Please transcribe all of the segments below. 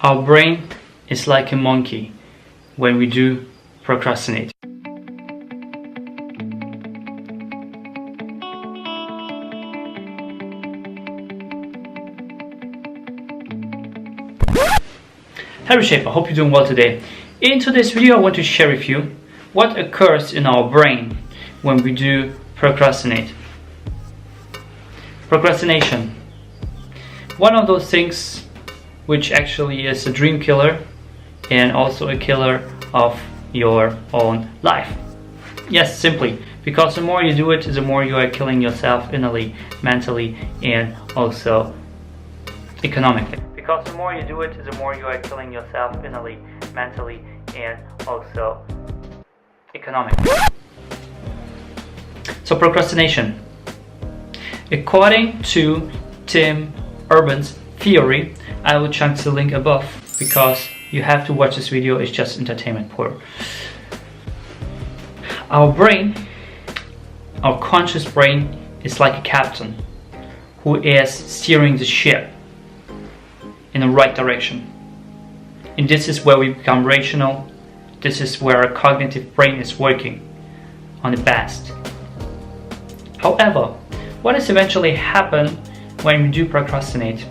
Our brain is like a monkey when we do procrastinate. Hello Shape, I hope you're doing well today. In today's video I want to share with you what occurs in our brain when we do procrastinate. Procrastination. One of those things which actually is a dream killer and also a killer of your own life. Yes, simply because the more you do it, the more you are killing yourself innerly, mentally, and also economically. Because the more you do it, the more you are killing yourself innerly, mentally, and also economically. So procrastination. According to Tim Urban's theory, I will chunk the link above because you have to watch this video, it's just entertainment pure. Our brain, our conscious brain, is like a captain who is steering the ship in the right direction. And this is where we become rational. This is where our cognitive brain is working on the best. However, what does eventually happen when we do procrastinate?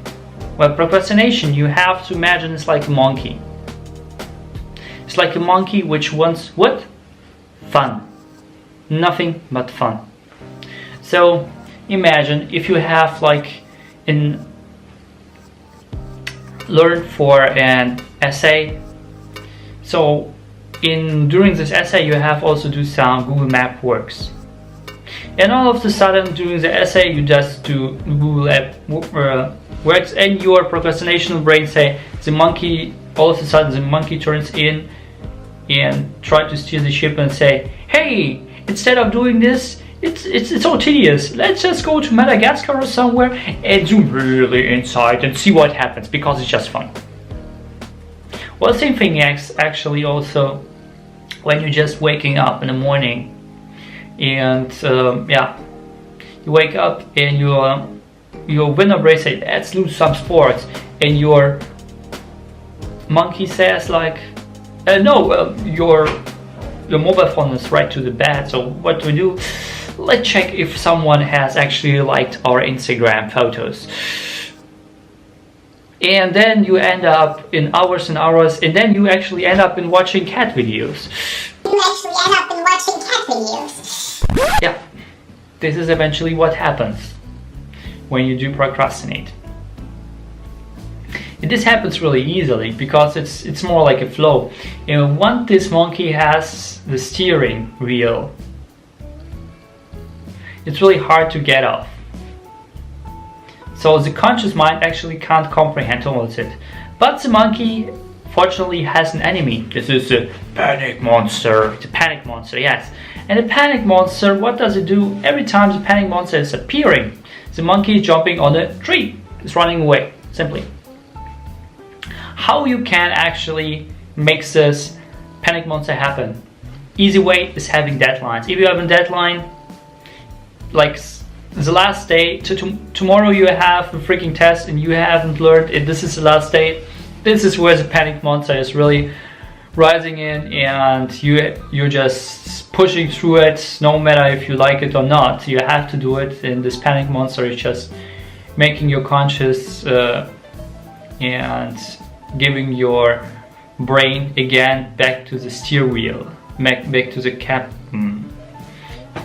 Well, procrastination, you have to imagine, it's like a monkey. It's like a monkey which wants what? Fun. Nothing but fun. So imagine if you have like learn for an essay. So during this essay you have also do some Google Map works. And all of a sudden during the essay you just do Google Map works and your procrastination brain say the monkey, all of a sudden the monkey turns in and try to steer the ship and say, hey, instead of doing this, it's so tedious. Let's just go to Madagascar or somewhere and zoom really inside and see what happens because it's just fun. Well, the same thing is actually also when you're just waking up in the morning and you wake up and your winner brain says, let's do some sports, and your monkey says like, no, your mobile phone is right to the bed, so what do we do? Let's check if someone has actually liked our Instagram photos. And then you end up in hours and hours, and then you actually end up in watching cat videos. Yeah, this is eventually what happens when you do procrastinate. And this happens really easily because it's more like a flow. And once this monkey has the steering wheel, it's really hard to get off. So the conscious mind actually can't comprehend all of it. But the monkey fortunately has an enemy. This is the panic monster. The panic monster, yes. And the panic monster, what does it do? Every time the panic monster is appearing, the monkey is jumping on a tree. It's running away, simply. How you can actually make this panic monster happen? Easy way is having deadlines. If you have a deadline, like the last day, tomorrow you have a freaking test and you haven't learned it, this is the last day, this is where the panic monster is really rising in, and you're just pushing through it no matter if you like it or not. You have to do it, and this panic monster is just making you conscious and giving your brain again back to the steer wheel, back to the captain.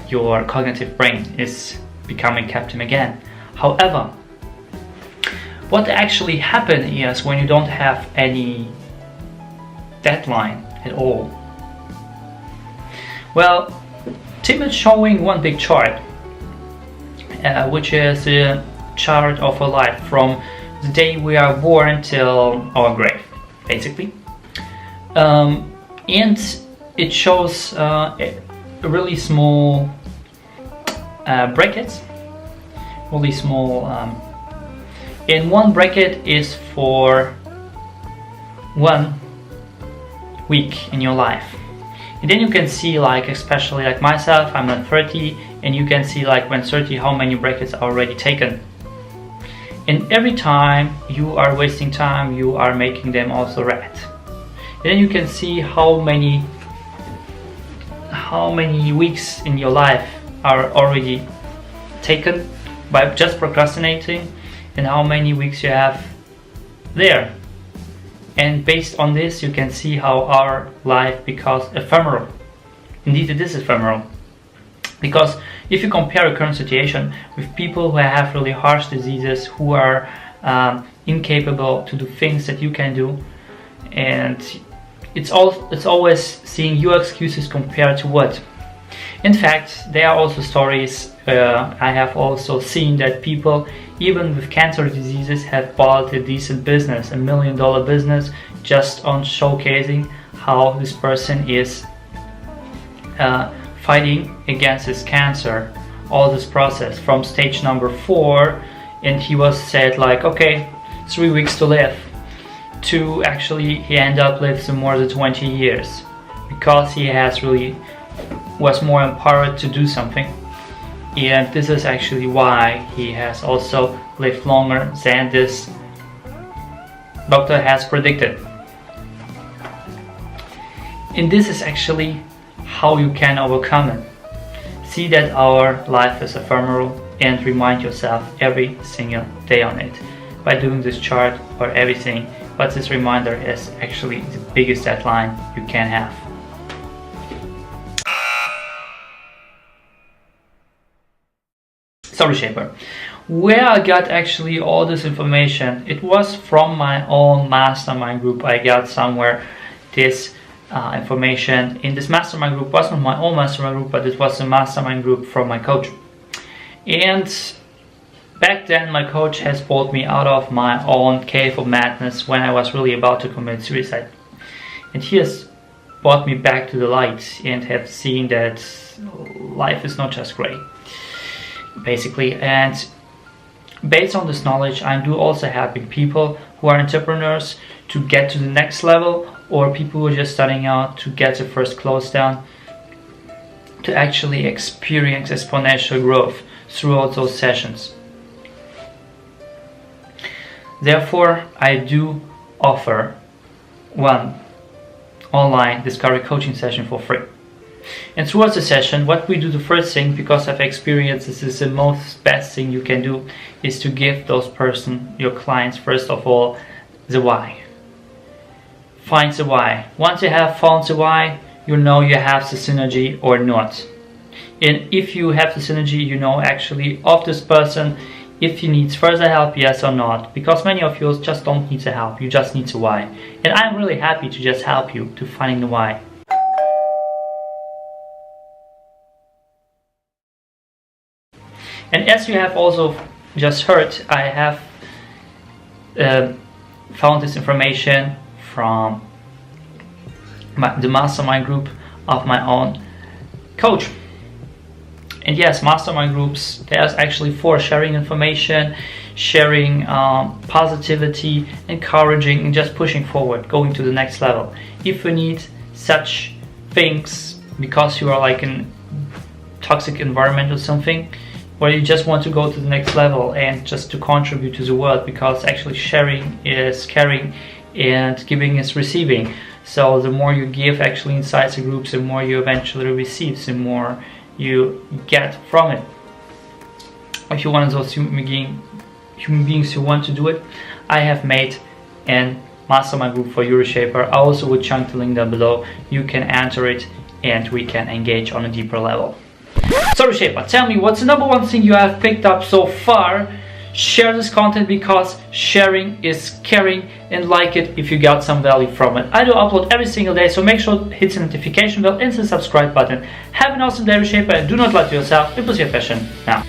Your cognitive brain is becoming captain again. However, what actually happens is when you don't have any deadline at all. Well, Tim is showing one big chart, which is a chart of our life from the day we are born till our grave, basically. And it shows a really small brackets, really small, and one bracket is for 1 week in your life. And then you can see, like, especially like myself, I'm at 30, and you can see like when 30 how many brackets are already taken. And every time you are wasting time, you are making them also red. And then you can see how many weeks in your life are already taken by just procrastinating, and how many weeks you have there. And based on this, you can see how our life becomes ephemeral. Indeed, it is ephemeral. Because if you compare a current situation with people who have really harsh diseases, who are incapable to do things that you can do, and it's always seeing your excuses compared to what. In fact, there are also stories I have also seen that people, even with cancer diseases, have bought a decent business, $1 million business, just on showcasing how this person is fighting against his cancer. All this process from stage number 4, and he was said like, okay, 3 weeks to live, to actually he ended up living more than 20 years because he has really was more empowered to do something. And this is actually why he has also lived longer than this doctor has predicted. And this is actually how you can overcome it. See that our life is ephemeral and remind yourself every single day on it by doing this chart or everything. But this reminder is actually the biggest deadline you can have. So Reshaper, where I got actually all this information, it was from my own mastermind group. I got somewhere this information. In this mastermind group wasn't my own mastermind group, but it was a mastermind group from my coach. And back then my coach has pulled me out of my own cave of madness when I was really about to commit suicide. And he has brought me back to the light and have seen that life is not just great, basically. And based on this knowledge, I do also helping people who are entrepreneurs to get to the next level, or people who are just starting out to get the first close down, to actually experience exponential growth throughout those sessions. Therefore, I do offer one online discovery coaching session for free. And throughout the session, what we do, the first thing, because I've experienced this is the most best thing you can do, is to give those your clients, first of all, the why. Find the why. Once you have found the why, you know you have the synergy or not. And if you have the synergy, you know actually of this person, if he needs further help, yes or not. Because many of you just don't need the help, you just need the why. And I'm really happy to just help you to finding the why. And as you have also just heard, I have found this information from the mastermind group of my own coach. And yes, mastermind groups, there's actually for sharing information, sharing positivity, encouraging, and just pushing forward, going to the next level. If you need such things because you are like in toxic environment or something, or you just want to go to the next level and just to contribute to the world, because actually sharing is caring and giving is receiving. So the more you give actually inside the groups, the more you eventually receive, the more you get from it. If you're one of those human beings who want to do it, I have made an mastermind group for you, Reshaper. I also will chunk the link down below. You can enter it and we can engage on a deeper level. So Reshaper, tell me, what's the number one thing you have picked up so far? Share this content because sharing is caring, and like it if you got some value from it. I do upload every single day, so make sure to hit the notification bell and the subscribe button. Have an awesome day, Reshaper, and do not lie to yourself. It was your passion now.